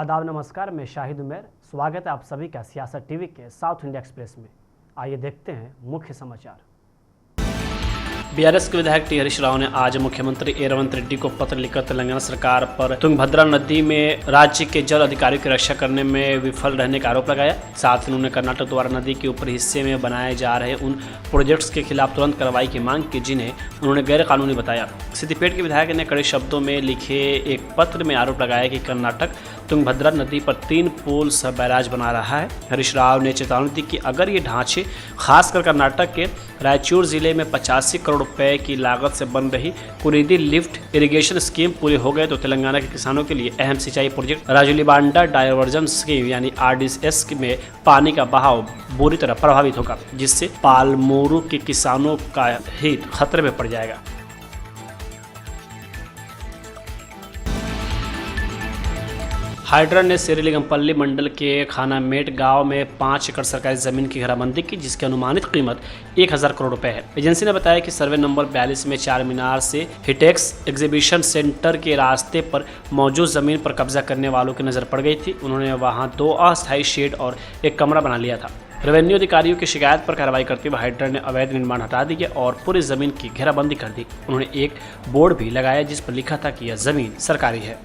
आदाब नमस्कार, मैं शाहिद उमर। स्वागत है आप सभी का सियासत टीवी के साउथ इंडिया एक्सप्रेस में। आइए देखते हैं मुख्य समाचार। बीआरएस के विधायक टी हरीश राव ने आज मुख्यमंत्री रेवंत रेड्डी को पत्र लिखकर तेलंगाना सरकार पर तुंगभद्रा नदी में राज्य के जल अधिकारियों की रक्षा करने में विफल रहने का आरोप लगाया। साथ ही उन्होंने कर्नाटक द्वारा नदी के ऊपरी हिस्से में बनाए जा रहे उन प्रोजेक्ट्स के खिलाफ तुरंत कार्रवाई की मांग की जिन्हें उन्होंने गैर कानूनी बताया। सिद्दीपेट के विधायक ने कड़े शब्दों में लिखे एक पत्र में आरोप लगाया कि कर्नाटक तुंगभद्रा नदी पर 3 पुल सब बैराज बना रहा है। हरीश राव ने चेतावनी दी कि अगर ये ढांचे खासकर कर्नाटक के रायचूर जिले में 85 करोड़ रुपए की लागत से बन रही कुरीदी लिफ्ट इरिगेशन स्कीम पूरे हो गए तो तेलंगाना के किसानों के लिए अहम सिंचाई प्रोजेक्ट राजुलीबांडा डायवर्जन स्कीम यानी RDS में पानी का बहाव बुरी तरह प्रभावित होगा, जिससे पालमोरू के किसानों का हित खतरे में पड़ जाएगा। हाइड्रा ने सेरिलिंगमपल्ली मंडल के खानामेट गांव में 5 एकड़ सरकारी जमीन की घेराबंदी की, जिसकी अनुमानित कीमत 1000 करोड़ रुपए है। एजेंसी ने बताया कि सर्वे नंबर 42 में 4 मीनार से हिटेक्स एग्जीबिशन सेंटर के रास्ते पर मौजूद जमीन पर कब्जा करने वालों की नजर पड़ गई थी। उन्होंने वहां 2 अस्थायी शेड और एक कमरा बना लिया था। रेवेन्यू अधिकारियों की शिकायत पर कार्रवाई करते हुए हाइड्रा ने अवैध निर्माण हटा दिया और पूरी जमीन की घेराबंदी कर दी। उन्होंने एक बोर्ड भी लगाया जिस पर लिखा था कि यह जमीन सरकारी है।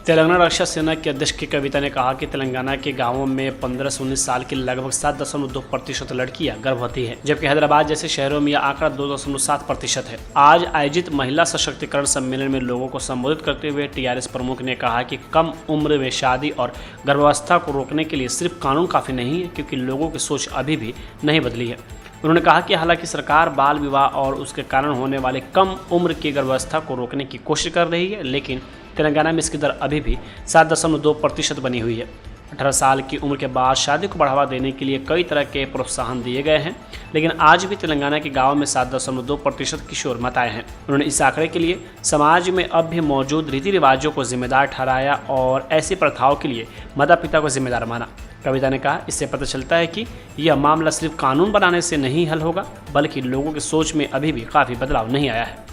तेलंगाना रक्षा सेना के अध्यक्ष के कविता ने कहा कि तेलंगाना के गांवों में 15 से 19 साल की लगभग 7.2% लड़कियां गर्भवती हैं, जबकि हैदराबाद जैसे शहरों में यह आंकड़ा 2.7% है। आज आयोजित महिला सशक्तिकरण सम्मेलन में लोगों को संबोधित करते हुए TRS प्रमुख ने कहा कि कम उम्र में शादी और गर्भावस्था को रोकने के लिए सिर्फ कानून काफ़ी नहीं है, क्योंकि लोगों की सोच अभी भी नहीं बदली है। उन्होंने कहा कि हालांकि सरकार बाल विवाह और उसके कारण होने वाले कम उम्र की गर्भावस्था को रोकने की कोशिश कर रही है, लेकिन तेलंगाना में इसकी दर अभी भी 7.2% बनी हुई है। 18 साल की उम्र के बाद शादी को बढ़ावा देने के लिए कई तरह के प्रोत्साहन दिए गए हैं, लेकिन आज भी तेलंगाना के गांव में 7.2% किशोर माताएं हैं। उन्होंने इस आंकड़े के लिए समाज में अब भी मौजूद रीति रिवाजों को जिम्मेदार ठहराया और ऐसी प्रथाओं के लिए माता पिता को जिम्मेदार माना। कविता ने कहा, इससे पता चलता है कि यह मामला सिर्फ कानून बनाने से नहीं हल होगा, बल्कि लोगों की सोच में अभी भी काफ़ी बदलाव नहीं आया है।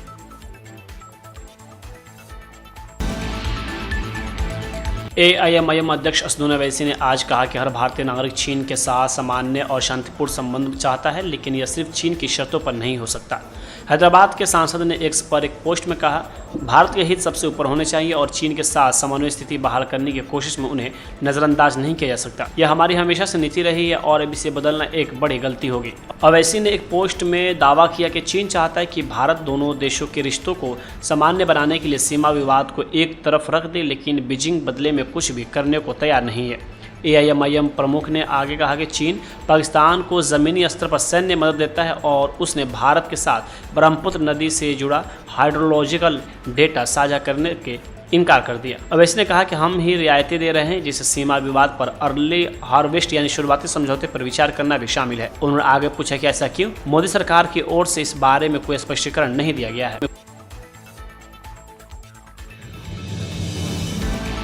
AIMIM अध्यक्ष असदुद्दीन ओवैसी ने आज कहा कि हर भारतीय नागरिक चीन के साथ सामान्य और शांतिपूर्ण संबंध चाहता है, लेकिन यह सिर्फ चीन की शर्तों पर नहीं हो सकता। हैदराबाद के सांसद ने X पर एक पोस्ट में कहा, भारत के हित सबसे ऊपर होने चाहिए और चीन के साथ समन्वय स्थिति बहाल करने की कोशिश में उन्हें नज़रअंदाज नहीं किया जा सकता। यह हमारी हमेशा से नीति रही है और अब इसे बदलना एक बड़ी गलती होगी। ओवैसी ने एक पोस्ट में दावा किया कि चीन चाहता है कि भारत दोनों देशों के रिश्तों को सामान्य बनाने के लिए सीमा विवाद को एक तरफ रख दे, लेकिन बीजिंग बदले में कुछ भी करने को तैयार नहीं है। AIMIM प्रमुख ने आगे कहा कि चीन पाकिस्तान को ज़मीनी स्तर पर सैन्य मदद देता है और उसने भारत के साथ ब्रह्मपुत्र नदी से जुड़ा हाइड्रोलॉजिकल डेटा साझा करने के इनकार कर दिया। ओवैसी ने कहा कि हम ही रियायतें दे रहे हैं, जिससे सीमा विवाद पर अर्ली हार्वेस्ट यानी शुरुआती समझौते पर विचार करना भी शामिल है। उन्होंने आगे पूछा कि ऐसा क्यों? मोदी सरकार की ओर से इस बारे में कोई स्पष्टीकरण नहीं दिया गया है।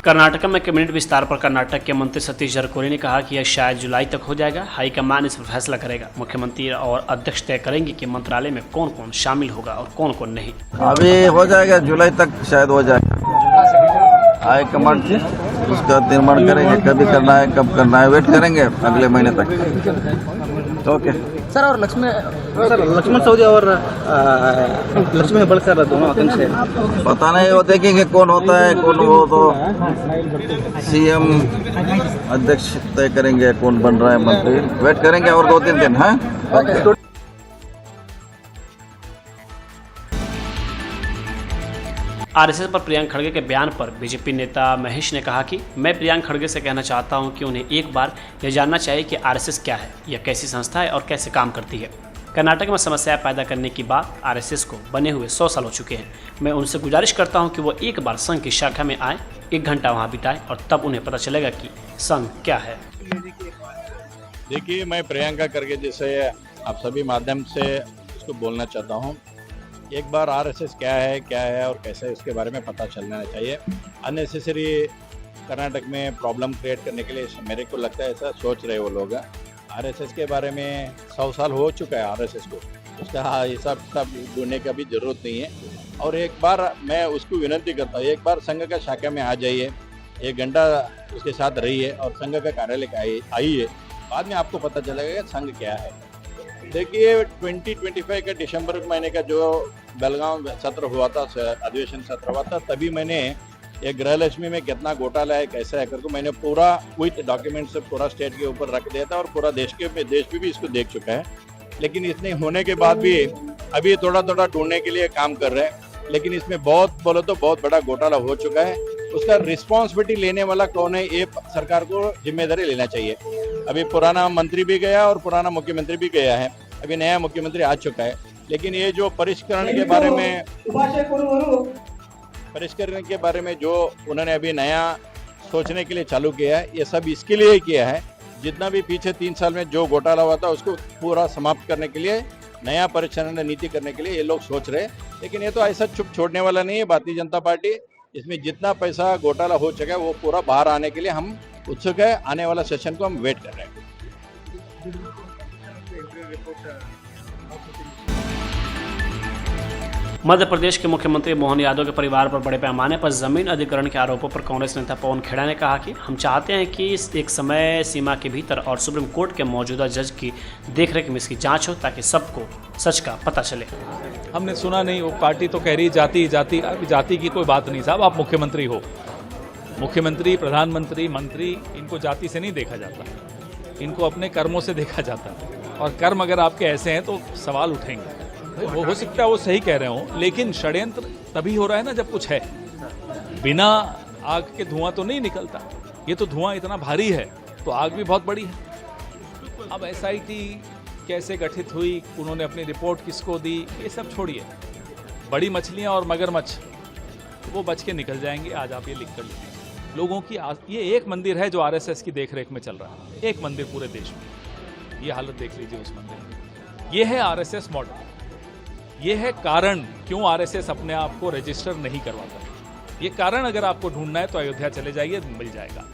कर्नाटक में कैबिनेट विस्तार पर कर्नाटक के मंत्री सतीश जारकिहोली ने कहा कि यह शायद जुलाई तक हो जाएगा। हाईकमान इस पर फैसला करेगा। मुख्यमंत्री और अध्यक्ष तय करेंगे कि मंत्रालय में कौन कौन शामिल होगा और कौन कौन नहीं। अभी हो जाएगा, जुलाई तक शायद हो जाएगा। हाईकमान उसका निर्माण करेंगे, कभी करना है कब करना है, वेट करेंगे अगले महीने तक। Okay sir. और लक्ष्मण सवदी और लक्ष्मण हेब्बाल्कर सर दोनों आतंक से पता नहीं, वो देखेंगे कौन होता है कौन, वो तो CM अध्यक्ष तय करेंगे कौन बन रहा है मंत्री। वेट करेंगे और 2-3 दिन। हाँ, RSS पर प्रियंक खड़गे के बयान पर बीजेपी नेता महेश ने कहा कि मैं प्रियंक खड़गे से कहना चाहता हूं कि उन्हें एक बार यह जानना चाहिए कि RSS क्या है, यह कैसी संस्था है और कैसे काम करती है। कर्नाटक में समस्या पैदा करने की बात RSS को बने हुए 100 साल हो चुके हैं। मैं उनसे गुजारिश करता हूं कि वो एक बार संघ की शाखा में आए, 1 घंटा वहां बिताएं और तब उन्हें पता चलेगा कि संघ क्या है। देखिए, मैं प्रियंका खड़गे जैसे आप सभी माध्यम से उसको बोलना चाहता हूँ, एक बार RSS क्या है और कैसे उसके बारे में पता चलना चाहिए। अननेसेसरी कर्नाटक में प्रॉब्लम क्रिएट करने के लिए मेरे को लगता है ऐसा सोच रहे वो लोग। RSS के बारे में 100 साल हो चुका है RSS को, उसका हिसाब किताब ढूंढने का भी जरूरत नहीं है। और एक बार मैं उसको विनती करता हूँ, एक बार संघ का शाखा में आ जाइए, 1 घंटा उसके साथ रहिए और संघ का कार्यालय आइए, बाद में आपको पता चलेगा कि संघ क्या है। देखिए 2025 के दिसंबर महीने का जो बेलगांव सत्र हुआ था, अधिवेशन सत्र हुआ था, तभी मैंने ये गृहलक्ष्मी में कितना घोटाला है, कैसा है करके मैंने पूरा विथ डॉक्यूमेंट से पूरा स्टेट के ऊपर रख दिया था और पूरा देश में भी इसको देख चुका है। लेकिन इतने होने के बाद भी अभी थोड़ा थोड़ा ढूंढने के लिए काम कर रहे हैं, लेकिन इसमें बहुत बोलो तो बहुत बड़ा घोटाला हो चुका है। उसका रिस्पॉन्सिबिलिटी लेने वाला कौन है, ये सरकार को जिम्मेदारी लेना चाहिए। अभी पुराना मंत्री भी गया और पुराना मुख्यमंत्री भी गया है, अभी नया मुख्यमंत्री आ चुका है। लेकिन ये जो परिष्करण के बारे में जो उन्होंने अभी नया सोचने के लिए चालू किया है, ये सब इसके लिए ही किया है। जितना भी पीछे 3 साल में जो घोटाला हुआ था उसको पूरा समाप्त करने के लिए, नया परिचालन नीति करने के लिए ये लोग सोच रहे हैं। लेकिन ये तो ऐसा चुप छोड़ने वाला नहीं है भारतीय जनता पार्टी। इसमें जितना पैसा घोटाला हो चुका है वो पूरा बाहर आने के लिए हम उत्सुक है। आने वाला सेशन को हम वेट कर रहे हैं। मध्य प्रदेश के मुख्यमंत्री मोहन यादव के परिवार पर बड़े पैमाने पर जमीन अधिग्रहण के आरोपों पर कांग्रेस नेता पवन खेड़ा ने कहा कि हम चाहते हैं कि एक समय सीमा के भीतर और सुप्रीम कोर्ट के मौजूदा जज की देखरेख में इसकी जांच हो, ताकि सबको सच का पता चले। हमने सुना नहीं, वो पार्टी तो कह रही जाति जाति। अभी जाति की कोई बात नहीं साहब, आप मुख्यमंत्री हो। मुख्यमंत्री, प्रधानमंत्री, मंत्री, इनको जाति से नहीं देखा जाता, इनको अपने कर्मों से देखा जाता है। और कर्म अगर आपके ऐसे हैं तो सवाल उठेंगे। वो हो सकता है वो सही कह रहे हो, लेकिन षड्यंत्र तभी हो रहा है ना जब कुछ है। बिना आग के धुआं तो नहीं निकलता। ये तो धुआं इतना भारी है तो आग भी बहुत बड़ी है। अब SIT कैसे गठित हुई, उन्होंने अपनी रिपोर्ट किसको दी, ये सब छोड़िए। बड़ी मछलियां और मगरमच्छ वो बच के निकल जाएंगे। आज आप ये लिख कर लीजिए। लोगों की ये एक मंदिर है जो RSS की देखरेख में चल रहा है, एक मंदिर पूरे देश में। ये हालत देख लीजिए उस मंदिर में। ये है RSS मॉडल। ये है कारण क्यों RSS अपने आप को रजिस्टर नहीं करवाता। ये कारण अगर आपको ढूंढना है तो अयोध्या चले जाइए, मिल जाएगा।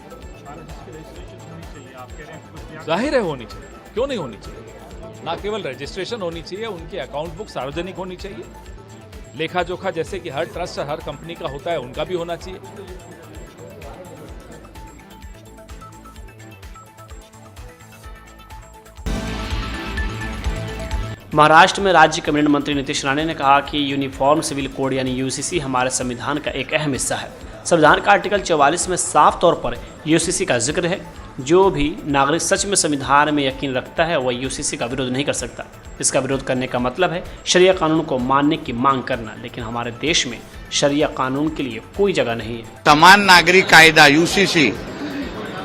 जाहिर है होनी चाहिए, क्यों नहीं होनी चाहिए। ना केवल रजिस्ट्रेशन होनी चाहिए, उनकी अकाउंट बुक सार्वजनिक होनी चाहिए। लेखा जोखा जैसे कि हर ट्रस्ट हर कंपनी का होता है, उनका भी होना चाहिए। महाराष्ट्र में राज्य कैबिनेट मंत्री नीतीश राणे ने कहा कि यूनिफॉर्म सिविल कोड यानी UCC हमारे संविधान का एक अहम हिस्सा है। संविधान का आर्टिकल 44 में साफ तौर पर UCC का जिक्र है। जो भी नागरिक सच में संविधान में यकीन रखता है वह UCC का विरोध नहीं कर सकता। इसका विरोध करने का मतलब है शरिया कानून को मानने की मांग करना, लेकिन हमारे देश में शरिया कानून के लिए कोई जगह नहीं है। समान नागरिक कायदा UCC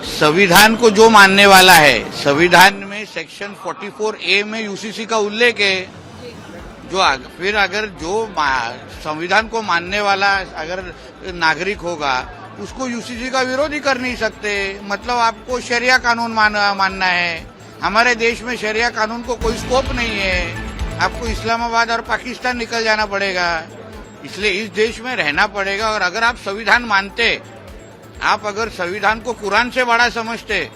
संविधान को जो मानने वाला है, संविधान में सेक्शन 44A में UCC का उल्लेख है। जो फिर अगर जो संविधान को मानने वाला अगर नागरिक होगा उसको UCC का विरोध ही कर नहीं सकते। मतलब आपको शरिया कानून मानना है। हमारे देश में शरिया कानून को कोई स्कोप नहीं है। आपको इस्लामाबाद और पाकिस्तान निकल जाना पड़ेगा, इसलिए इस देश में रहना पड़ेगा। और अगर आप संविधान मानते, आप अगर संविधान को कुरान से बड़ा समझते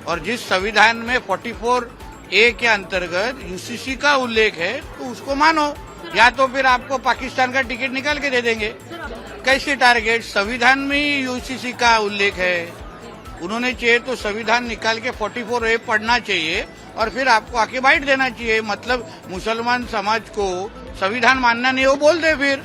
और जिस संविधान में 44A के अंतर्गत UCC का उल्लेख है तो उसको मानो, या तो फिर आपको पाकिस्तान का टिकट निकाल के दे देंगे। कैसे टारगेट, संविधान में ही UCC का उल्लेख है। उन्होंने चाहिए तो संविधान निकाल के 44A पढ़ना चाहिए और फिर आपको आके बाइट देना चाहिए। मतलब मुसलमान समाज को संविधान मानना नहीं, वो बोल दे फिर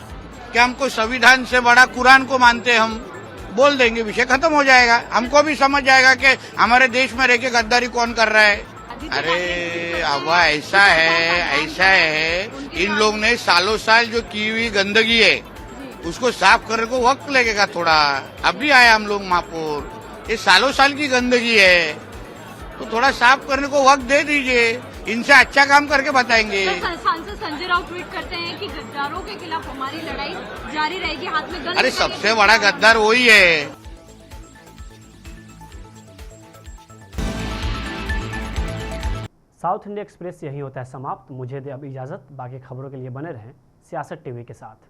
कि हमको संविधान से बड़ा कुरान को मानते, हम बोल देंगे, विषय खत्म हो जाएगा। हमको भी समझ जाएगा कि हमारे देश में रह के गद्दारी कौन कर रहा है। अरे अब ऐसा है, इन लोग ने सालों साल जो की हुई गंदगी है उसको साफ करने को वक्त लगेगा थोड़ा। अभी आया हम लोग महापौर, ये सालों साल की गंदगी है तो थोड़ा साफ करने को वक्त दे दीजिए। इनसे अच्छा काम करके बताएंगे। सांसद संजय राउत ट्वीट करते हैं कि गद्दारों के खिलाफ हमारी लड़ाई जारी रहेगी, हाथ में गन। अरे सबसे बड़ा गद्दार वही है। साउथ इंडिया एक्सप्रेस यही होता है समाप्त। मुझे दे अब इजाज़त। बाकी खबरों के लिए बने रहें सियासत TV के साथ।